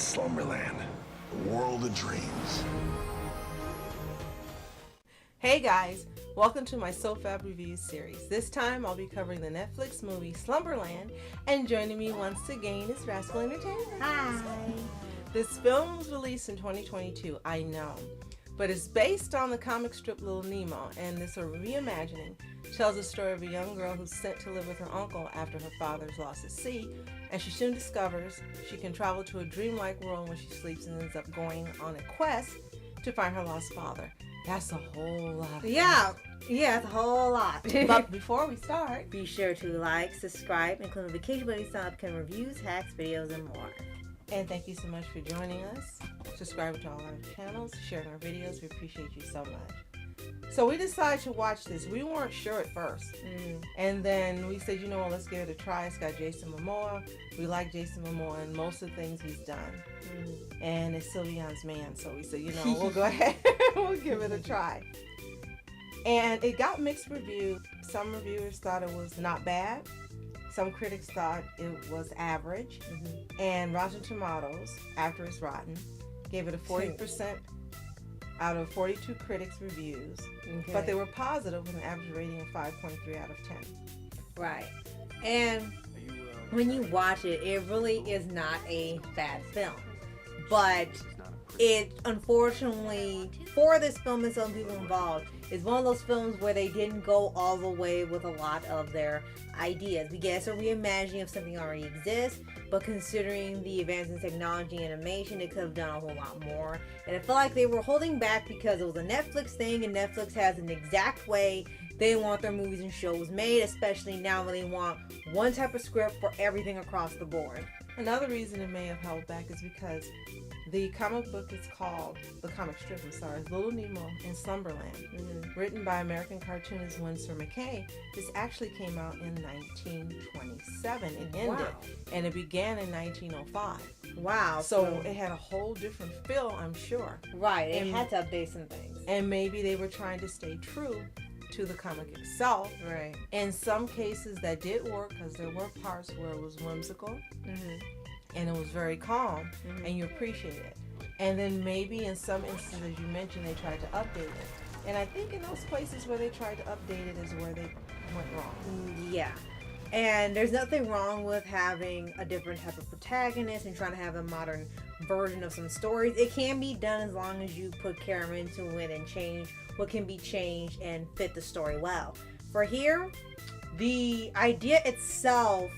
Slumberland, a world of dreams. Hey guys, welcome to my SOFHAB reviews series. This time I'll be covering the Netflix movie Slumberland, and joining me once again is Rascal Entertainment. Hi. This film was released in 2022, I know, but it's based on the comic strip Little Nemo, and this reimagining tells the story of a young girl who's sent to live with her uncle after her father's lost at sea, and she soon discovers she can travel to a dreamlike world when she sleeps and ends up going on a quest to find her lost father. That's a whole lot. Yeah, it's a whole lot. But before we start, be sure to like, subscribe, and click the notification button so you can reviews, hacks, videos, and more. and thank you so much for joining us. Subscribe to all our channels, sharing our videos. We appreciate you so much. So we decided to watch this. We weren't sure at first. And then we said, you know what, let's give it a try. It's got Jason Momoa. We like Jason Momoa and most of the things he's done. And it's Sylvian's man. So we said, you know, we'll go ahead. We'll give it a try. And it got mixed reviews. Some reviewers thought it was not bad. Some critics thought it was average. And Rotten Tomatoes, after it's rotten, gave it a 40% out of 42 critics' reviews. But they were positive with an average rating of 5.3 out of 10. Right. And when you watch it, it really is not a bad film. But it, unfortunately, for this film and some people involved, is one of those films where they didn't go all the way with a lot of their ideas. We guess a reimagining of something that already exists, but considering the advances in technology and animation, they could have done a whole lot more. And I felt like they were holding back because it was a Netflix thing, and Netflix has an exact way they want their movies and shows made, especially now when they want one type of script for everything across the board. Another reason it may have held back is because the comic book is called, the comic strip, is Little Nemo in Slumberland. Written by American cartoonist Winsor McCay. This actually came out in 1927. It ended, and it began in 1905. Wow. So it had a whole different feel, I'm sure. Right, it had to update some things. And maybe they were trying to stay true to the comic itself. Right. In some cases that did work, because there were parts where it was whimsical. And it was very calm, and you appreciate it. And then maybe in some instances, as you mentioned, they tried to update it. And I think in those places where they tried to update it is where they went wrong. Yeah. And there's nothing wrong with having a different type of protagonist and trying to have a modern version of some stories. It can be done as long as you put care into it and change what can be changed and fit the story well. For here, the idea itself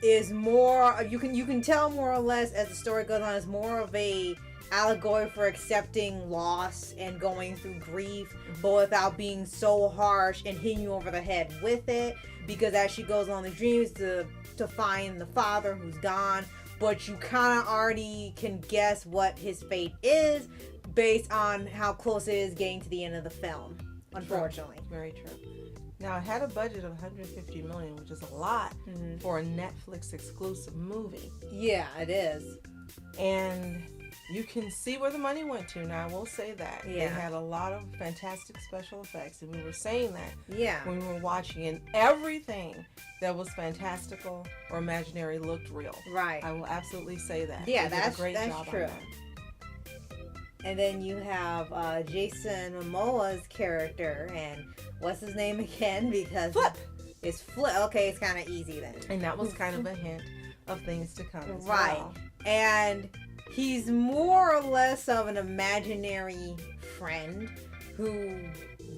is more, you can tell more or less as the story goes on, is more of a allegory for accepting loss and going through grief, but without being so harsh and hitting you over the head with it, because as she goes on the dreams to find the father who's gone, but you kind of already can guess what his fate is based on how close it is getting to the end of the film, unfortunately. True. Very true. Now, it had a budget of $150 million, which is a lot for a Netflix exclusive movie. Yeah, it is. And you can see where the money went to. Now, I will say that. Yeah. They had a lot of fantastic special effects, and we were saying that when we were watching, and everything that was fantastical or imaginary looked real. Right. I will absolutely say that. Yeah, they did that's a great job true. on that. And then you have Jason Momoa's character, and what's his name again? Because Flip. It's Flip. Okay, it's kind of easy then. And that was kind of a hint of things to come as right. well. And he's more or less of an imaginary friend who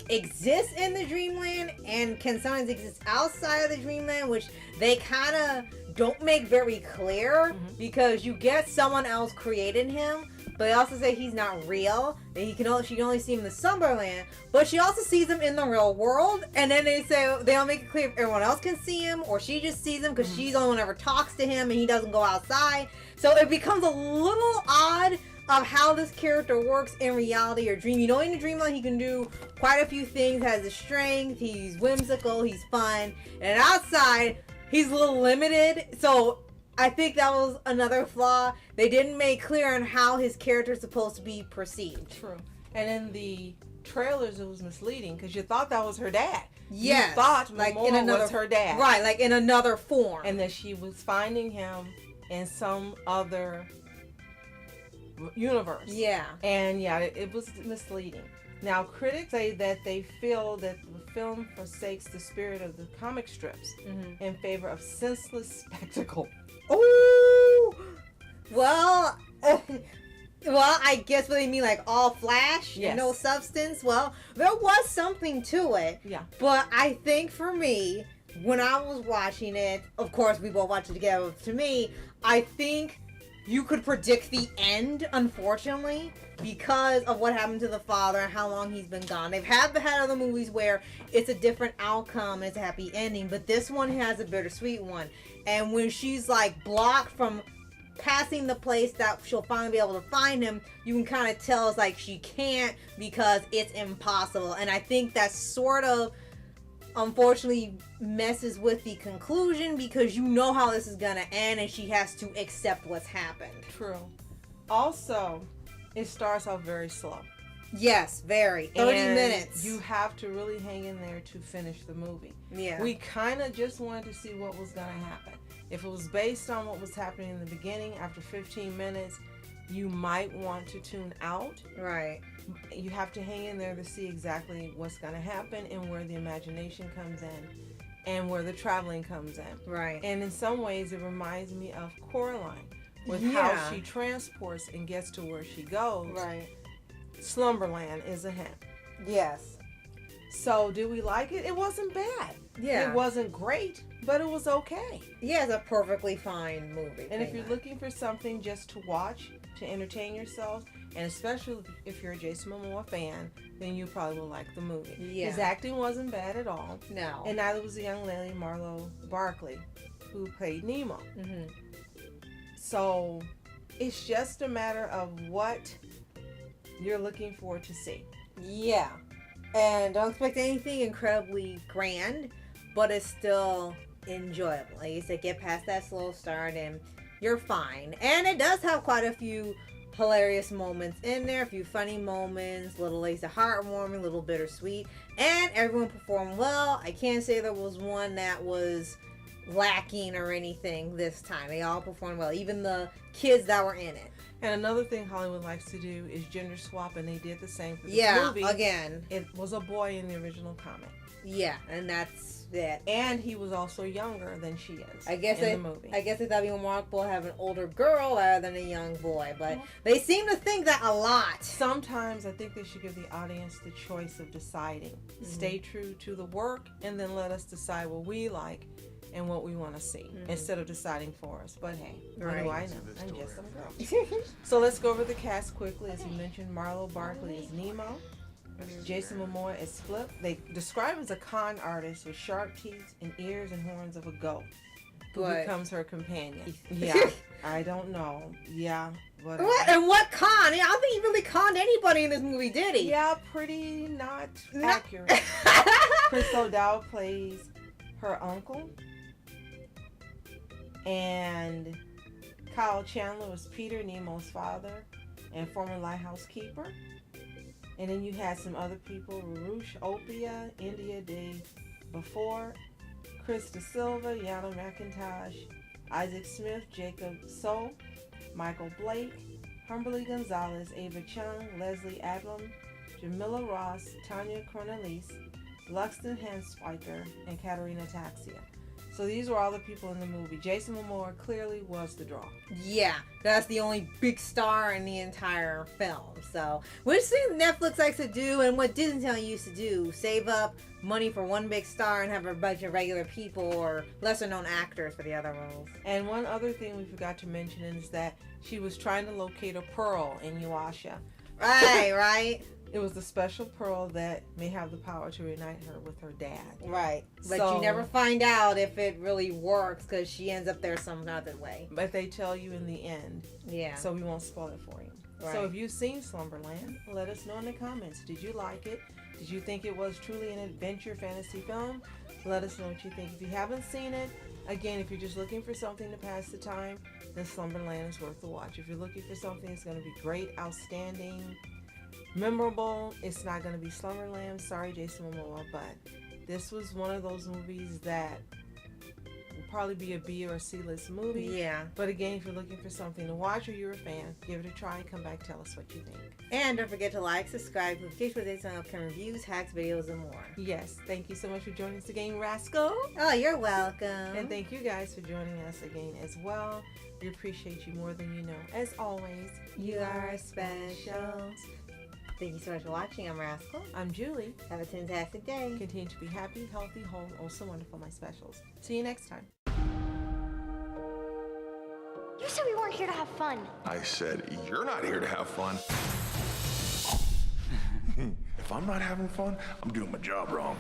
exists in the dreamland and can sometimes exist outside of the dreamland, which they kind of don't make very clear because you get someone else created him. But they also say he's not real. That she can only see him in the Slumberland. But she also sees him in the real world. And then they say they don't make it clear if everyone else can see him or she just sees him because she's the only one who ever talks to him and he doesn't go outside. So it becomes a little odd of how this character works in reality or dream. You know, in the dreamland he can do quite a few things. Has the strength. He's whimsical. He's fun. And outside he's a little limited. So I think that was another flaw. They didn't make clear on how his character is supposed to be perceived. True. And in the trailers, it was misleading because you thought that was her dad. Yes. You thought like Momoa was her dad. Right, like in another form. And that she was finding him in some other universe. Yeah. And yeah, it was misleading. Now, critics say that they feel that the film forsakes the spirit of the comic strips in favor of senseless spectacle. Ooh! Well, I guess what they mean, like all flash and no substance. Well, there was something to it. Yeah. But I think for me, when I was watching it, of course we both watched it together. To me, I think you could predict the end, unfortunately, because of what happened to the father and how long he's been gone. They've had other movies where it's a different outcome and it's a happy ending, but this one has a bittersweet one. And when she's like blocked from passing the place that she'll finally be able to find him, you can kind of tell it's like she can't because it's impossible. And I think that sort of unfortunately messes with the conclusion because you know how this is gonna end and she has to accept what's happened. True. Also, it starts off very slow. Yes, very. 30 and minutes. You have to really hang in there to finish the movie. Yeah. We kind of just wanted to see what was going to happen. If it was based on what was happening in the beginning, after 15 minutes, you might want to tune out. Right. You have to hang in there to see exactly what's going to happen and where the imagination comes in and where the traveling comes in. Right. And in some ways, it reminds me of Coraline with how she transports and gets to where she goes. Right. Slumberland is a hint. Yes. So, did we like it? It wasn't bad. Yeah. It wasn't great, but it was okay. Yeah, it's a perfectly fine movie. And if you're looking for something just to watch, to entertain yourself, and especially if you're a Jason Momoa fan, then you probably will like the movie. Yeah. His acting wasn't bad at all. No. And neither was the young lady, Marlow Barkley, who played Nemo. Mm-hmm. So, it's just a matter of what you're looking for to see. Yeah. And don't expect anything incredibly grand, but it's still enjoyable. Like you said, get past that slow start and you're fine. And it does have quite a few hilarious moments in there, a few funny moments, little lazy heartwarming, little bittersweet, and everyone performed well. I can't say there was one that was lacking or anything this time. They all performed well, even the kids that were in it. And another thing Hollywood likes to do is gender swap, and they did the same for this movie. Yeah, again. It was a boy in the original comic. Yeah, and that's it. And he was also younger than she is I guess in the movie. I guess they thought it would be more remarkable to have an older girl rather than a young boy, but they seem to think that a lot. Sometimes I think they should give the audience the choice of deciding. Stay true to the work, and then let us decide what we like and what we want to see instead of deciding for us. But hey, what do I know? I'm just some girl. So let's go over the cast quickly. As you mentioned, Marlow Barkley is Nemo. Jason Momoa is Flip. They describe him as a con artist with sharp teeth and ears and horns of a goat who becomes her companion. Yeah, I don't know. Yeah. Whatever. What? And what con? Yeah, I don't think he really conned anybody in this movie, did he? Yeah, pretty not accurate. Chris O'Dowd plays her uncle. And Kyle Chandler was Peter, Nemo's father, and former lighthouse keeper. And then you had some other people, Weruche Opia, India de Before, Chris Da Silva, Yana McIntosh, Isaac Smith, Jacob So, Michael Blake, Humberly Gonzalez, Ava Chung, Leslie Adlam, Jamila Ross, Tanya Cornelis, Luxton Hanswiker, and Katerina Taxia. So these were all the people in the movie. Jason Momoa clearly was the draw. Yeah, that's the only big star in the entire film. So, which thing Netflix likes to do and what Disney Channel used to do, save up money for one big star and have a bunch of regular people or lesser known actors for the other roles. And one other thing we forgot to mention is that she was trying to locate a pearl in Yuasha. Right. It was the special pearl that may have the power to reunite her with her dad. Right. But So, you never find out if it really works because she ends up there some other way. But they tell you in the end. Yeah. So we won't spoil it for you. Right. So if you've seen Slumberland, let us know in the comments. Did you like it? Did you think it was truly an adventure fantasy film? Let us know what you think. If you haven't seen it, again, if you're just looking for something to pass the time, then Slumberland is worth the watch. If you're looking for something that's going to be great, outstanding, memorable, it's not going to be Slumberland. Sorry, Jason Momoa, but this was one of those movies that will probably be a B or a C list movie. Yeah. But again, if you're looking for something to watch or you're a fan, give it a try and come back, tell us what you think. And don't forget to like, subscribe, notifications for this on upcoming reviews, hacks, videos, and more. Yes, thank you so much for joining us again, Rascal. Oh, you're welcome. And thank you guys for joining us again as well. We appreciate you more than you know. As always, You are special. Thank you so much for watching. I'm Rascal. I'm Julie. Have a fantastic day. Continue to be happy, healthy, whole, and also wonderful, my specials. See you next time. You said we weren't here to have fun. I said, you're not here to have fun. If I'm not having fun, I'm doing my job wrong.